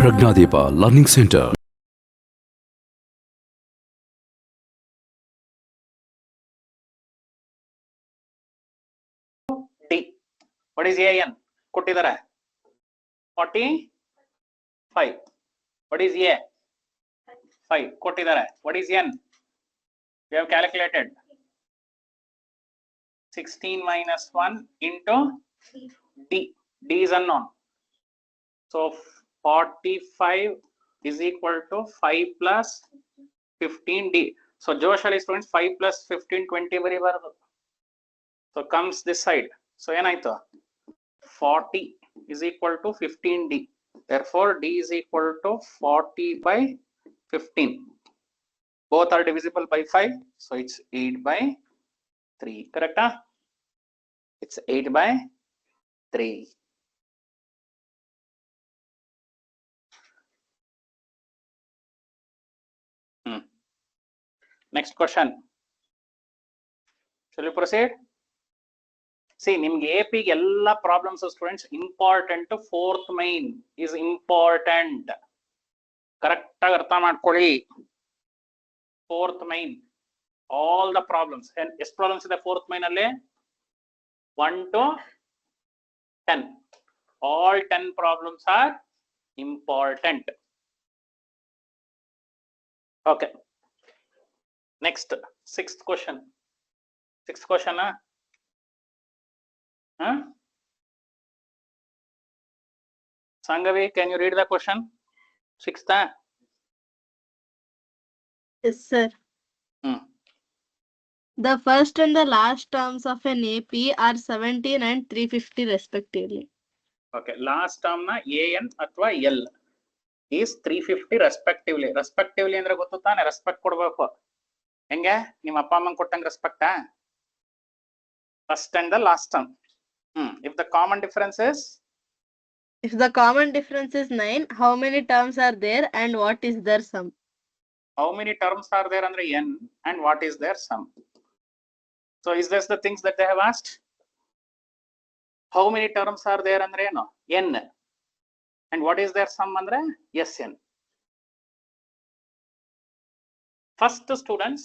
ಪ್ರಜ್ಞಾದೀಪ learning centre. D what is n ಕೊಟ್ಟಿದ್ದಾರೆ 45. What is a 5 ಕೊಟ್ಟಿದ್ದಾರೆ. What is n we have calculated 16 minus 1 into d. D is unknown, so 45 is equal to 5 plus 15 d. So Joshali students 5 plus 15 20 ಬರಿಬಾರದು. So comes this side. So ಏನಾಯ್ತು 40 is equal to 15d. Therefore d is equal to 40 by 15. Both are divisible by 5, so it's 8 by 3. Correct? It's 8 by 3. Next question. Shall we proceed? See, nimge AP ge ella problems students important. Fourth main is important. Correct ಆಗಿ ಅರ್ಥ ಮಾಡ್ಕೊಳ್ಳಿ. Fourth main, all the problems, and ಎಷ್ಟು problems ಇದೆ fourth main ಅಲ್ಲಿ 1 to 10. All 10 problems are important. Okay. Next, sixth question. Sixth question, Sangavi, can you read the question? Sixth. Yes, sir. The first and the last terms of an AP are 17 and 350 respectively. Okay, last term na AN ಅಥವಾ L is 350 respectively. Respectively ಅಂದ್ರೆ ಗೊತ್ತು ತಾನೆ, respect ಕೊಡಬೇಕು. ಹೆಂಗೆ ನಿಮ್ಮ ಅಪ್ಪ ಅಮ್ಮಂಗೆ ಕೊಟ್ಟಂಗೆ respect first and the last term. If the common difference is is 9, how many terms are there and what is their sum? How many terms are there under n and what is their sum? So is this the things that they have asked? How many terms are there under n? And what is their sum under Sn? First students,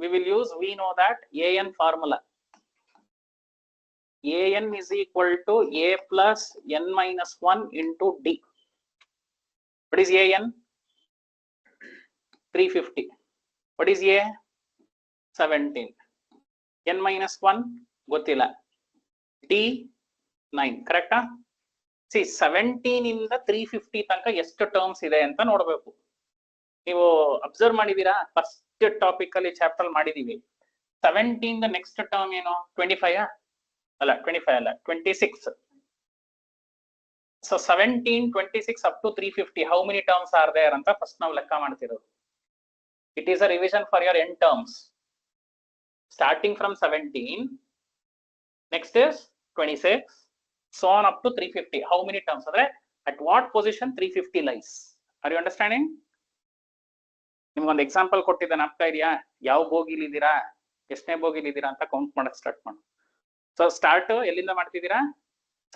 we will use, we know that An formula. An is equal to A plus n minus 1 into D. What is An? 350. What is A? 17. N minus 1 ಗೊತ್ತಿಲ್ಲ. D 9. Correct? See, 17 ಇಂದ 350 ತನಕ ಎಷ್ಟು terms ಇದೆ ಅಂತ ನೋಡಬೇಕು. ನೀವು observe ಮಾಡಿದೀರಾ, first topic ಅಲ್ಲಿ ಚಾಪ್ಟರ್ ಮಾಡಿದೀವಿ. 17 ದ ನೆಕ್ಸ್ಟ್ ಟರ್ಮ್ ಏನು? 25 ಅಲ್ಲ, 25 ಅಲ್ಲ, 26. So 17, 26 up to 350, how many terms are there ಅಂತ ಫಸ್ಟ್ ನಾವು ಲೆಕ್ಕ ಮಾಡ್ತಿರೋದು. It is a revision for your n terms. Starting from 17, next is 26, so on up to 350. How many terms? At what position 350 lies? Are you understanding? ನಿಮ್ಗೆ ಒಂದು example ಕೊಟ್ಟಿದ್ದೆ, ನಾಪ್ತಾ ಇದೆಯಾ? ಯಾವ ಬೋಗಿಲಿ ಇದ್ದೀರಾ, ಎಷ್ಟನೇ ಬೋಗಿಲಿ ಇದ್ದೀರಾ ಅಂತ ಕೌಂಟ್ ಮಾಡಕ್ ಸ್ಟಾರ್ಟ್ ಮಾಡಿ. ಸೊ ಸ್ಟಾರ್ಟ್ ಎಲ್ಲಿಂದ ಮಾಡ್ತಿದ್ದೀರಾ?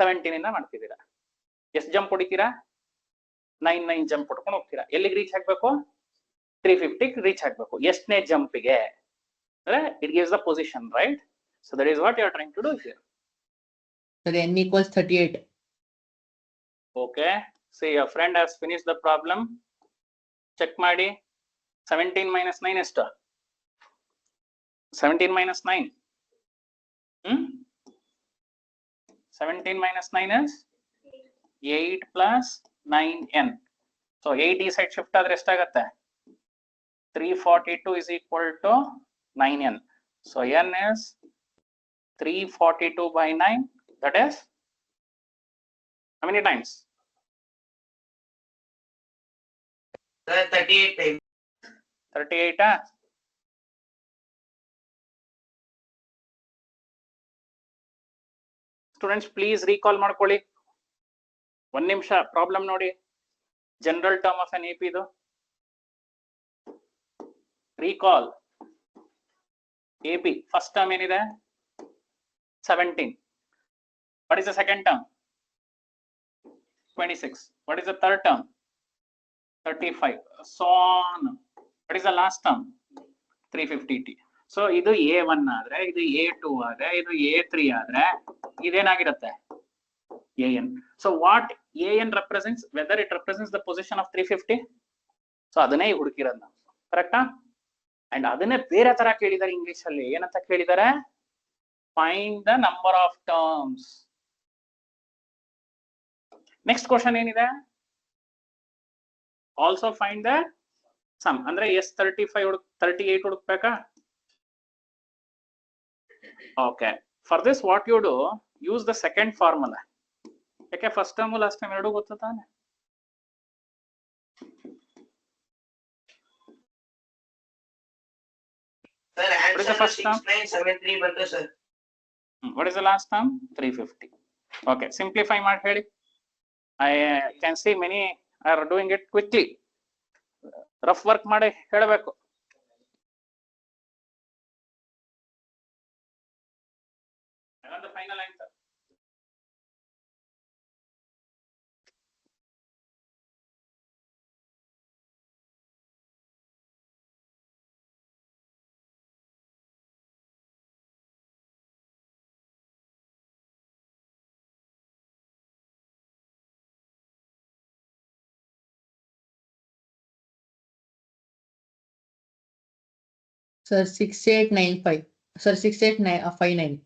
17 ಇಂದ ಮಾಡ್ತಿದ್ದೀರಾ. ಎಷ್ಟು ಜಂಪ್ ಹೊಡಿತೀರಾ? 9 ಜಂಪ್ ಹೊಡ್ಕೊಂಡು ಹೋಗ್ತೀರಾ. ಎಲ್ಲಿಗೆ ರೀಚ್ ಆಗ್ಬೇಕು? 350 ರೀಚ್ ಆಗ್ಬೇಕು. ಎಷ್ಟನೇ ಜಂಪಿಗೆ? It gives the position, right? So that is what you are trying to do here. So n equals 38. Okay. See, your friend has finished the problem. Check ಮಾಡಿ. 17 minus 9 ಎಷ್ಟು? 17 minus 9. 17 minus 9 is 8 plus 9n. So 8 ಈ side shift ಆದ್ರೆ ಎಷ್ಟಾಗತ್ತೆ? 342 is equal to 9n. So n is 342 by 9. That is how many times? 38 times. 38. Students, please recall ಮಾಡ್ಕೊಳ್ಳಿ. ಒಂದು ನಿಮಿಷ problem ನೋಡಿ. General term of N AP ಇದು. Recall. AP first term ಏನಿದೆ? 17. What is the second term? 26. What is the third term? 35, so on. What is the last term? 350t. So ಇದು A1 ಆದ್ರೆ, ಇದು A2 ಆದ್ರೆ, ಇದು A3 ಆದ್ರೆ, ಇದೇನಾಗಿರುತ್ತೆ? AN. So what AN represents, whether it represents the position of 350? So ಅದನ್ನೇ ಹುಡುಕಿರೋದು ನಾವು, ಕರೆಕ್ಟಾ? And ಅದನ್ನೇ ಬೇರೆ ತರ ಕೇಳಿದಾರೆ ಇಂಗ್ಲಿಷ್ ಅಲ್ಲಿ. ಏನಂತ ಕೇಳಿದಾರೆ? Find the number of terms. Next question ಏನಿದೆ? Also find the sum. ಅಂದ್ರೆ S35 38 ಹುಡುಕ್ಬೇಕಾ? Okay, for this what you do, use the second formula. ಯಾಕೆ ಫಸ್ಟ್ ಟರ್ಮ್ ಲಾಸ್ಟ್ ಟರ್ಮ್ ಎರಡು ಗೊತ್ತು ತಾನೆ? Sir, What is the first term? 6973 ಬಂತು sir. What is the last term? 350. Okay, simplify ಮಾಡಿ ಹೇಳಿ. I can see many are doing it quickly. Rough work ಮಾಡಿ ಹೇಳಬೇಕು. The final answer. Sir, 6895. Sir, 6859.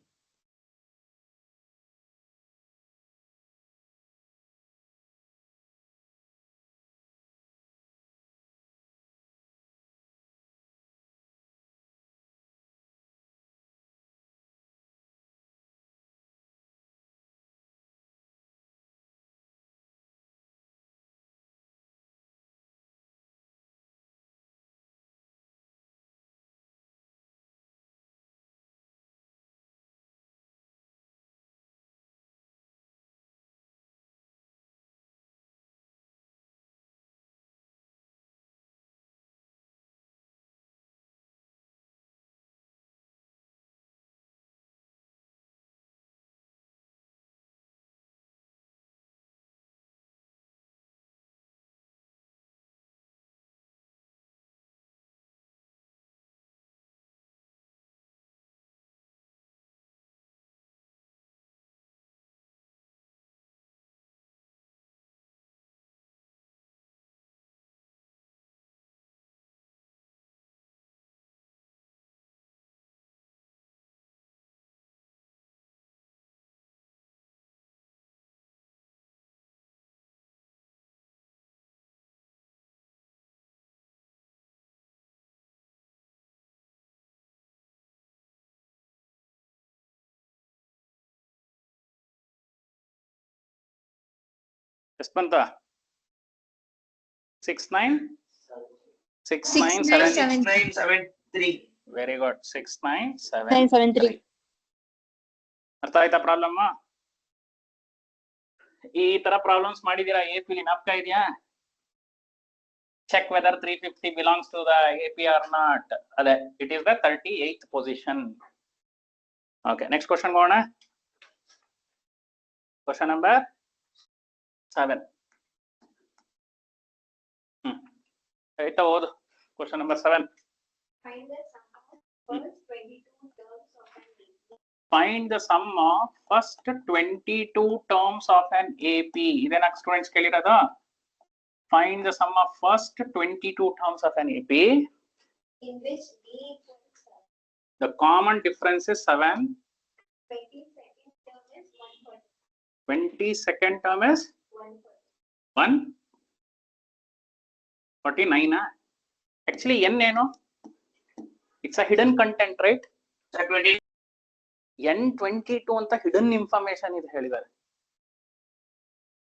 ಎಷ್ಟು ಬಂತ? 6973. Very good. 6973. ಅರ್ಥ ಆಯ್ತಾ problem? ಈ ತರ ಪ್ರಾಬ್ಲಮ್ಸ್ ಮಾಡಿದೀರಾ AP ಲಿ? ಜ್ಞಾಪಕ ಇದೆಯಾ? Check whether 350 belongs to the AP or not. ಅದೇ, it is the 38th position. Okay, next question ಹೋಗೋಣ. Question number 7. ಆಯ್ತಾ, ಓದು. Question number 7. Find the sum of first 22 terms of an AP. ಇದೇನಾ students ಕೇಳಿರೋದು? Find the sum of first 22 terms of an AP. In which D equals 7. The common difference is 7. 22nd term is 140. 22nd term is 140. 149. Actually, n ಏನು? It's a hidden content, right? Sir, 20. N22 ಅಂತ hidden information ಇದು ಹೇಳಿದ್ದಾರೆ.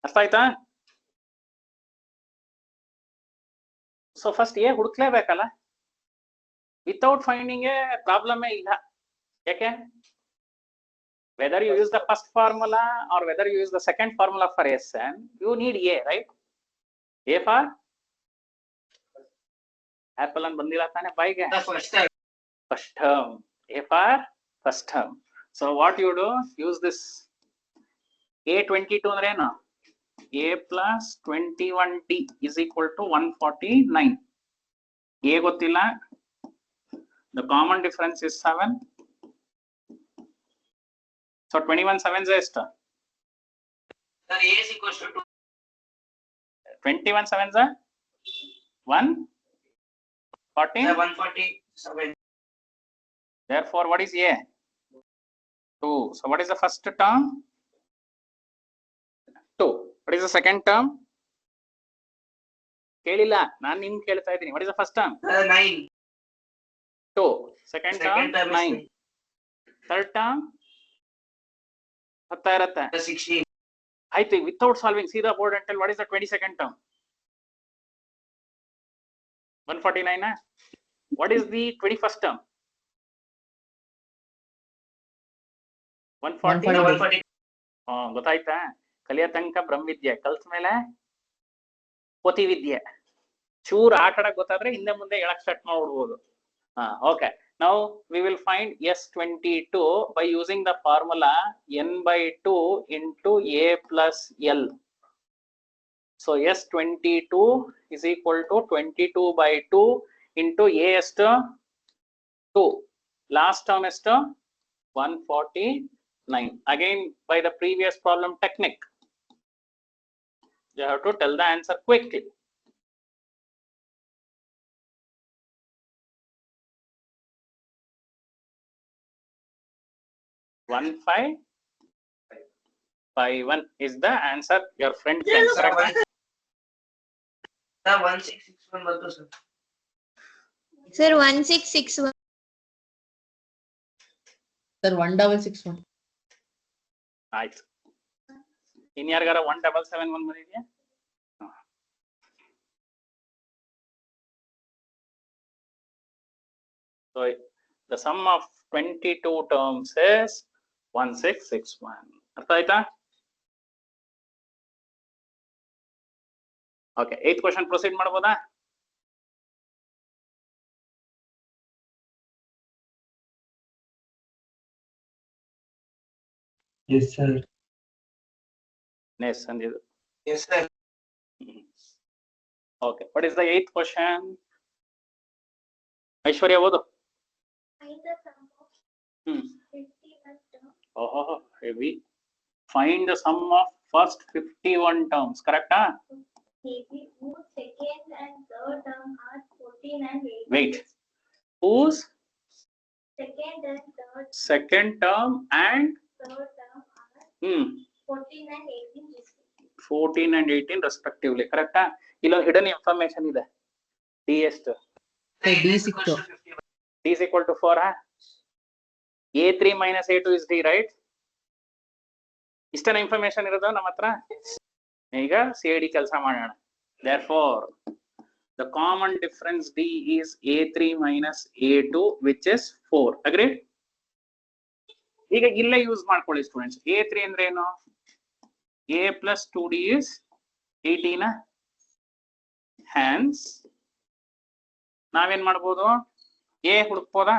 ಅರ್ಥ ಆಯ್ತಾ? So first a ಹುಡುಕ್ಲೇಬೇಕಲ್ಲ. Without finding a ಪ್ರಾಬ್ಲಮೇ ಇಲ್ಲ. ಯಾಕೆ? Whether you use the first formula or whether you use the second formula for SN, you need a, right? A for apple ಅಂತ ಬಂದಿಲ್ಲ ತಾನೆ ಬಾಯಿಗೆ? The first term. First term. A for first term. So what you do? Use this A22 ಅಂದ್ರೆ ಏನು? A plus 21D is equal to 149. A ಗೊತ್ತಿಲ್ಲ. The common difference is 7. So 21 sevens ಎಷ್ಟು? Sir, A is equals to 2. 21 sevens are 114. Sir, 147. Therefore, what is A? 2. So what is the first term? 2. What is the second term? ಕೇಳಿಲ್ಲ, ನಾನು ನಿಮ್ಗೆ ಕೇಳ್ತಾ ಇದ್ದೀನಿ. What is the first term? 9. 2. Second term? Second term 9. is Third term? 10 ಇರುತ್ತೆ. 16. ಆಯ್ತು, without solving, see the board and tell what is the 22nd term? 149. What is the 21st term? 140. 140. ಗೊತ್ತಾಯ್ತಾ? ಕಲಿಯ ತನಕ ಬ್ರಹ್ಮವಿದ್ಯೆ, ಕಲ್ತ ಮೇಲೆ ಪೋತಿ ವಿದ್ಯೆ. ಚೂರ್ ಆಟ ಆಡಕ್ ಗೊತ್ತಾದ್ರೆ ಹಿಂದೆ ಮುಂದೆ ಹೇಳಕ್ start ಮಾಡ್ಬಿಡ್ಬೋದು. Okay. Now we will find S22 by using the formula n by 2 into A plus L. So S22 is equal to 22 by 2 into A is to 2. Last term is to 149. Again, by the previous problem technique, you have to tell the answer quickly. One 551 is the answer. Your friend can correct. Sir, 1661 ಬಂತು sir. Sir, 1661. Sir, 1661. ಆಯ್ತು. ಇನ್ಯಾರಿಗಾರ 1771 ಬಂದಿದ್ಯಾ? So the sum of 22 terms is 1661. ಅರ್ಥ ಆಯ್ತಾ? Okay, 8th question proceed ಮಾಡಬಹುದಾ? Yes, sir. Yes, Sanjay. Yes, sir. Okay, what is the 8th question? Aishwarya, ಓದು. Find the sum of Hmm. 51 terms. Oh, heavy. Find the sum of first 51 terms, correct? Maybe whose second and third term are 14 and 18. Wait. Whose Second and third second term and term are 14 and 18 respectively. 14 and 18 respectively, correct? Illೊಂದು hidden information ಇದೆ. D ಎಷ್ಟು? Sir, D ಸಿಕ್ತು. D is equal to 4. A3 minus A2 is D, right? ಇಷ್ಟನ information ಇರೋದು ನಮ್ಮ ಹತ್ರ. ಈಗ CID ಕೆಲಸ ಮಾಡೋಣ. Therefore, the common difference D is A3 minus A2, which is 4. Agreed? ಈಗ ಇಲ್ಲೇ ಯೂಸ್ ಮಾಡ್ಕೊಳ್ಳಿ ಸ್ಟೂಡೆಂಟ್ಸ್. A3 ಅಂದ್ರೆ ಏನು? A plus 2D is 18. Hence, ನಾವೇನ್ ಮಾಡ್ಬೋದು? A ಹುಡುಕ್ಬೋದಾ?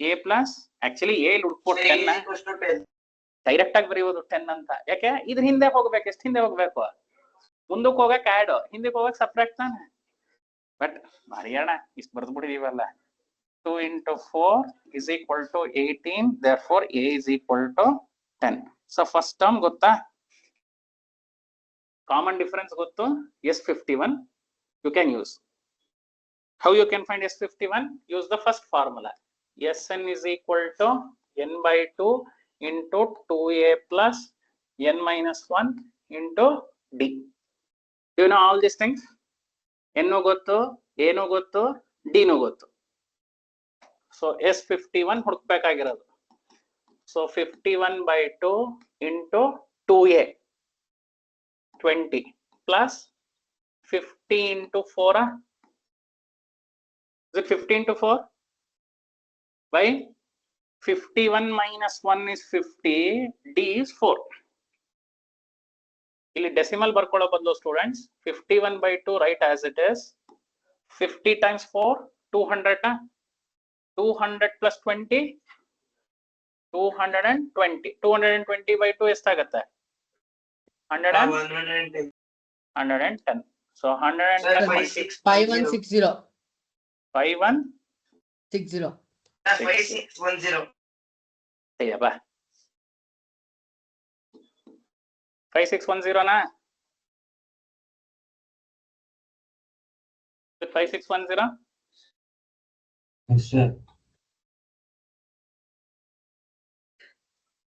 A plus actually A ಹುಡುಕ್ಬೋದು 10. Direct ಆಗಿ ಬರೆಯೋದು 10 ಅಂತ. ಯಾಕೆ? ಇದ್ರ ಹಿಂದೆ ಹೋಗ್ಬೇಕು. ಎಷ್ಟು ಹಿಂದೆ ಹೋಗ್ಬೇಕು? ಮುಂದಕ್ಕೆ ಹೋಗಕ್ ಆಡ್, ಹಿಂದಕ್ಕೆ ಹೋಗಕ್ ಸಪ್ರೇಟ್ ತಾನೆ. ಬಟ್ ಬರೆಯೋಣ, ಇಷ್ಟು ಬರ್ದು ಬಿಟ್ಟಿದೀವಲ್ಲ. 2 into 4 is equal to 18. Therefore, A is equal to 10. So first term ಗೊತ್ತಾ? Common difference ಗೊತ್ತು? S51 you can use. How you can find S51? Use the first formula. Sn is equal to n by 2 into 2A plus n minus 1 into D. Do you know all these things? N ಗೊತ್ತು, A ಗೊತ್ತು, D ಗೊತ್ತು. So S51 ಹುಡುಕ್ಬೇಕಾಗಿರೋದು. So 51 by 2 into 2A 20 plus 50 into 4. Is it 50 into 4? By 51 minus 1 is 50. D is 4. ಇಲ್ಲಿ decimal ಬರ್ಕೊಳ್ಳೋ ಬದಲು students 51 by 2 write as it is. 50 times 4 200. 200 plus 20 220. 220 by 2 ಎಷ್ಟಾಗತ್ತೆ? 110. 110. So 110 Sir, multi 5160. 5160. 60. 5610. ಬಾ 5610 ನಾ 5610. Yes, sir.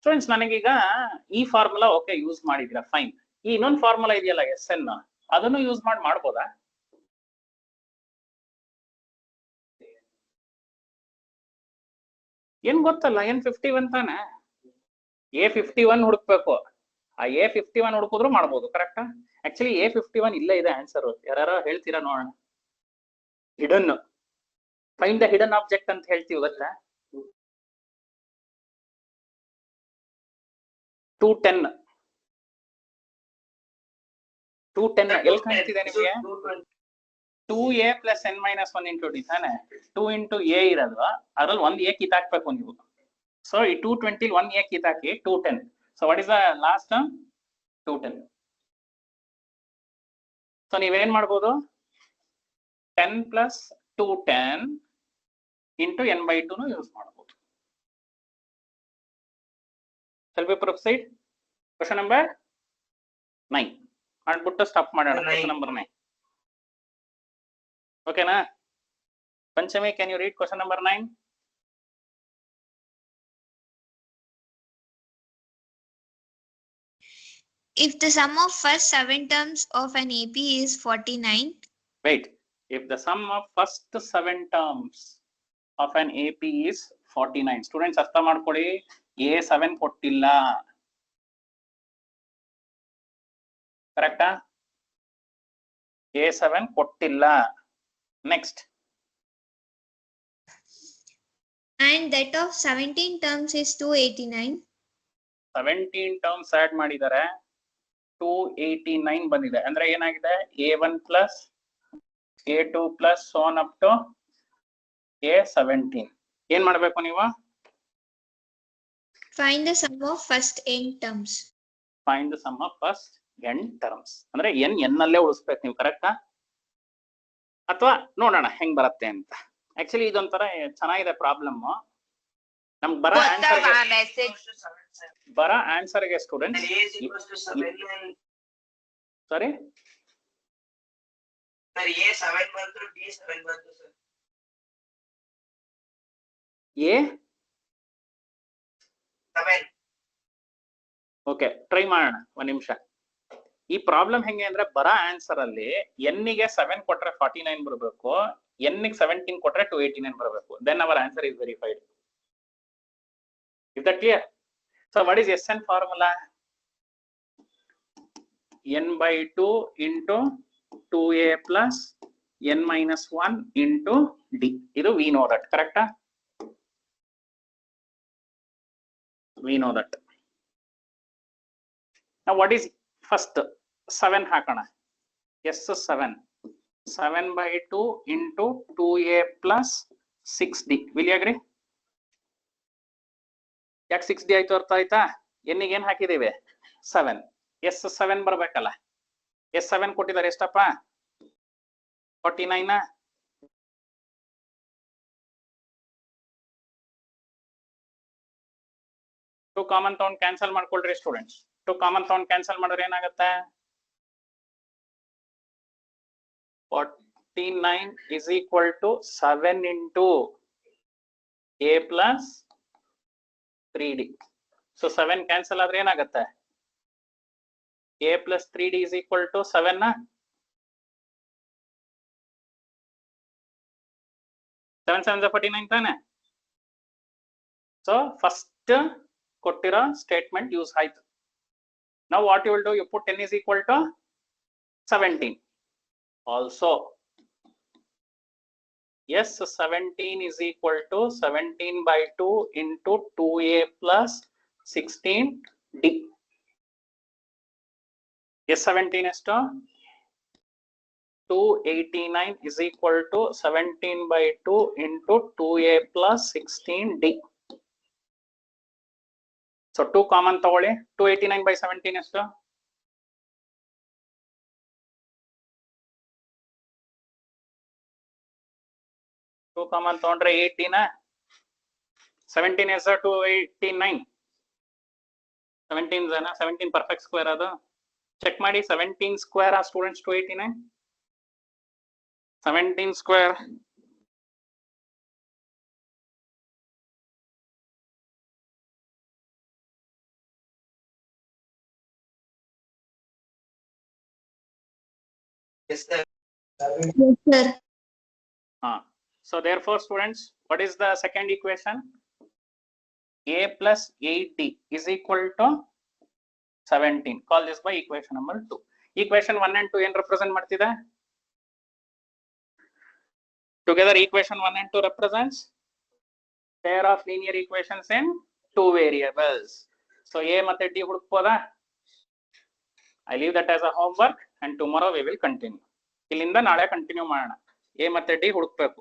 Students ನನಗೀಗ ಈ formula okay use ಮಾಡಿದ್ದೀರಾ fine. ಈ ಇನ್ನೊಂದು ಫಾರ್ಮುಲಾ ಇದೆಯಲ್ಲ ಎಸ್ ಎನ್, ಅದನ್ನು ಯೂಸ್ ಮಾಡ್ಬೋದಾ? ಏನ್ ಗೊತ್ತಲ್ಲ, N51 ತಾನೆ, A51 ಹುಡುಕ್ಬೇಕು. ಆ A51 ಹುಡುಕಿದ್ರು ಮಾಡ್ಬೋದು, ಕರೆಕ್ಟಾ? ಆಕ್ಚುಲಿ A51 ಇಲ್ಲೇ ಇದೆ ಆನ್ಸರ್. ಯಾರು ಹೇಳ್ತೀರಾ ನೋಡೋಣ. Hidden, find the hidden object ಅಂತ ಹೇಳ್ತೀವಿ ಗೊತ್ತಾ? 210 ಎಲ್ಲಿ ಕಾಣ್ತಿದೆ ನಿಮಗೆ? 2a plus n minus 1 into d ತಾನೆ. 2 into a ಇರೋದು, ಅದ್ರಲ್ಲಿ 1 a ಕಿತ್ತಾಕ್ಬೇಕು ನೀವು. ಸೊ ಈ 220 1 a ಕಿತ್ತಾಕಿ 210. So what is the last term? 210. So ನೀವೇನ್ ಮಾಡ್ಬೋದು? 10 plus 210 into n by 2 use ಮಾಡ್ಬೋದು. Shall we proceed? Question number 9. ಮಾಡ್ಬಿಟ್ಟು ಸ್ಟಾಪ್ ಮಾಡೋಣ. Question number 9. ಓಕೆನಾ? Panchami, can you read question number 9? If the sum of first 7 terms of an AP is 49. Wait. If the sum of first 7 terms of an AP is 49. Students ಅರ್ಥ ಮಾಡ್ಕೊಳ್ಳಿ, A7 ಕೊಟ್ಟಿಲ್ಲ, ಕರೆಕ್ಟಾ? A7 ಕೊಟ್ಟಿಲ್ಲ. Next. And that of 17 terms is 289. 17 terms add ಮಾಡಿದ್ದಾರೆ, 289 ಬಂದಿದೆ. ಅಂದ್ರೆ ಏನಾಗಿದೆ? A1 plus A2 plus so on up to A17. ಏನ್ ಮಾಡ್ಬೇಕು ನೀವು? Find the sum of first n terms. Find the sum of first n terms. ಅಂದ್ರೆ n ಅಲ್ಲೇ ಉಳಿಸ್ಬೇಕು ನೀವು, ಕರೆಕ್ಟಾ? ಅಥವಾ ನೋಡೋಣ ಹೆಂಗ್ ಬರುತ್ತೆ ಅಂತ. ಆಕ್ಚುಲಿ ಇದೊಂಥರ ಚೆನ್ನಾಗಿದೆ ಪ್ರಾಬ್ಲಮ್. ನಮ್ಗೆ ಬರೋ ಆನ್ಸರ್ಗೆ student A is equals to 7 and sorry sir, A7 ಬಂತು, D7 ಬಂತು sir. ಎ 7. ಓಕೆ, ಟ್ರೈ ಮಾಡೋಣ ಒಂದ್ ನಿಮಿಷ. ಈ ಪ್ರಾಬ್ಲಮ್ ಹೆಂಗೆ ಅಂದ್ರೆ ಬರೋ ಆನ್ಸರ್ ಅಲ್ಲಿ n ಗೆ 7 ಕೊಟ್ರೆ 49 ಬರಬೇಕು, n ಗೆ 17 ಕೊಟ್ರೆ 289 ಬರಬೇಕು. Then our answer is verified. Is that clear? So what is SN formula? n by 2 into 2a plus n minus 1 into d. ಇದು we know that, ಕರೆಕ್ಟಾ? We know that. Now what is first? 7 ಹಾಕೋಣ. S7. 7 by 2 into 2a plus 6d. Will you agree? ಯಾಕೆ 6d ಆಯ್ತು ಅರ್ಥ ಆಯ್ತಾ? n ಗೆ ಏನ್ ಹಾಕಿದ್ದೇವೆ? 7. S7 ಬರ್ಬೇಕಲ್ಲ. S7 ಕೊಟ್ಟಿದ್ದಾರೆ ಎಷ್ಟಪ್ಪ? 49. ಟು ಕಾಮನ್ ತಗೊಂಡ್ ಕ್ಯಾನ್ಸಲ್ ಮಾಡ್ಕೊಳ್ರಿ ಸ್ಟೂಡೆಂಟ್ಸ್. ಟು ಕಾಮನ್ ತಗೊಂಡ್ ಕ್ಯಾನ್ಸಲ್ ಮಾಡಿದ್ರೆ ಏನಾಗುತ್ತೆ? 49 is equal to 7 into a plus 3d. So 7 cancel ಆದ್ರೆ ಏನಾಗುತ್ತೆ? a plus 3d is equal to 7 ನಾ? 7 7 49 ತಾನೆ? So first ಕೊಟ್ಟಿರೋ ಸ್ಟೇಟ್ಮೆಂಟ್ ಯೂಸ್ ಆಯ್ತು. Now what you will do? You put n is equal to 17. Also, yes, 17 is equal to 17 by 2 into 2a plus 16d. Yes, 17 is to 289 is equal to 17 by 2 into 2a plus 16d. So 2 common ತಗೊಳ್ಳಿ. 289 by 17 is to 2 common ತಗೊಂಡ್ರೆ 18 17 is 289 17 ಜನ 17 perfect square ಅದು check ಮಾಡಿ 17 square ಆ students 289 17 square Yes, sir. Yes, sir. So therefore students, what is the second equation? A plus 8D is equal to 17. Call this by equation number 2. Equation 1 and 2 ಏನು represent ಮಾಡ್ತಿದೆ? Together equation 1 and 2 represents pair of linear equations in two variables. So A ಮತ್ತೆ D ಹುಡುಕ್ಬೋದಾ? I leave that as a homework and tomorrow we will continue. ಇಲ್ಲಿಂದ ನಾಳೆ continue ಮಾಡೋಣ. A ಮತ್ತೆ D ಹುಡುಕ್ಬೇಕು.